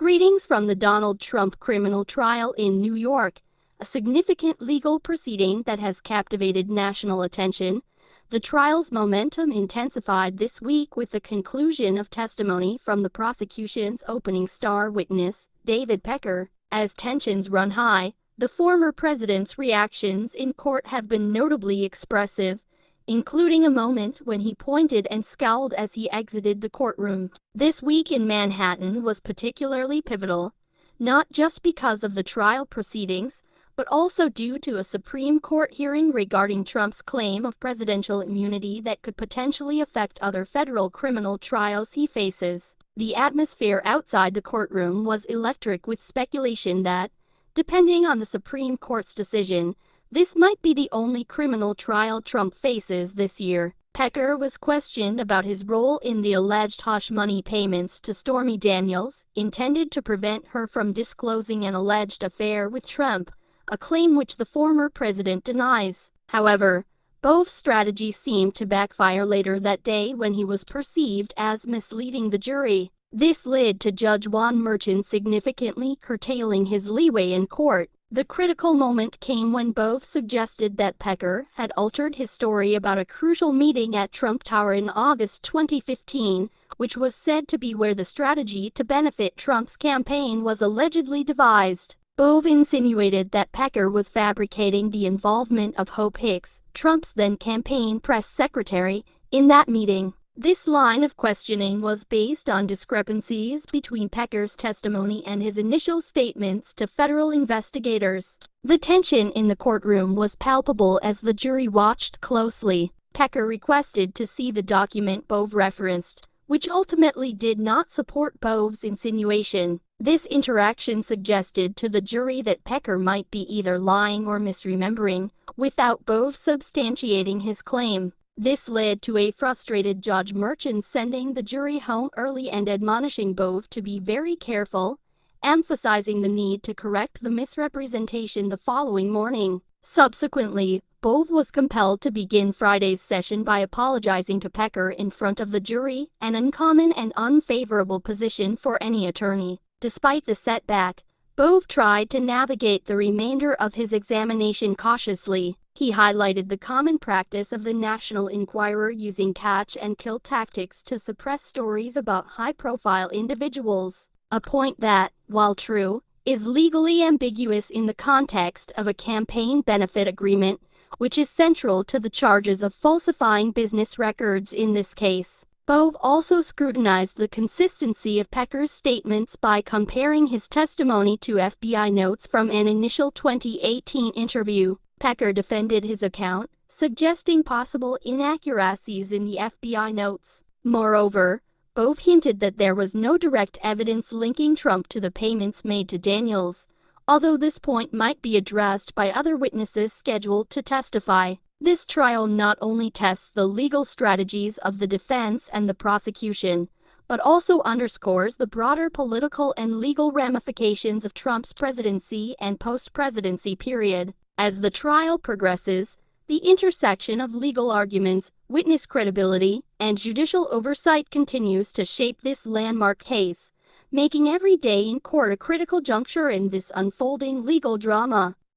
Greetings from the Donald Trump criminal trial in New York, a significant legal proceeding that has captivated national attention. The trial's momentum intensified this week with the conclusion of testimony from the prosecution's opening star witness, David Pecker. As tensions run high, the former president's reactions in court have been notably expressive, including a moment when he pointed and scowled as he exited the courtroom. This week in Manhattan was particularly pivotal, not just because of the trial proceedings, but also due to a Supreme Court hearing regarding Trump's claim of presidential immunity that could potentially affect other federal criminal trials he faces. The atmosphere outside the courtroom was electric, with speculation that, depending on the Supreme Court's decision, this might be the only criminal trial Trump faces this year. Pecker was questioned about his role in the alleged hush money payments to Stormy Daniels, intended to prevent her from disclosing an alleged affair with Trump, a claim which the former president denies. However, both strategies seemed to backfire later that day when he was perceived as misleading the jury. This led to Judge Juan Merchan significantly curtailing his leeway in court. The critical moment came when both suggested that Pecker had altered his story about a crucial meeting at Trump Tower in August 2015, which was said to be where the strategy to benefit Trump's campaign was allegedly devised. Both insinuated that Pecker was fabricating the involvement of Hope Hicks, Trump's then campaign press secretary, in that meeting. This line of questioning was based on discrepancies between Pecker's testimony and his initial statements to federal investigators. The tension in the courtroom was palpable as the jury watched closely. Pecker requested to see the document Bove referenced, which ultimately did not support Bove's insinuation. This interaction suggested to the jury that Pecker might be either lying or misremembering, without Bove substantiating his claim. This led to a frustrated Judge Merchan sending the jury home early and admonishing Bove to be very careful, emphasizing the need to correct the misrepresentation the following morning. Subsequently, Bove was compelled to begin Friday's session by apologizing to Pecker in front of the jury, an uncommon and unfavorable position for any attorney. Despite the setback, Bove tried to navigate the remainder of his examination cautiously. He highlighted the common practice of the National Enquirer using catch-and-kill tactics to suppress stories about high-profile individuals, a point that, while true, is legally ambiguous in the context of a campaign benefit agreement, which is central to the charges of falsifying business records in this case. Bove also scrutinized the consistency of Pecker's statements by comparing his testimony to FBI notes from an initial 2018 interview. Pecker defended his account, suggesting possible inaccuracies in the FBI notes. Moreover, Bove hinted that there was no direct evidence linking Trump to the payments made to Daniels, although this point might be addressed by other witnesses scheduled to testify. This trial not only tests the legal strategies of the defense and the prosecution, but also underscores the broader political and legal ramifications of Trump's presidency and post-presidency period. As the trial progresses, the intersection of legal arguments, witness credibility, and judicial oversight continues to shape this landmark case, making every day in court a critical juncture in this unfolding legal drama.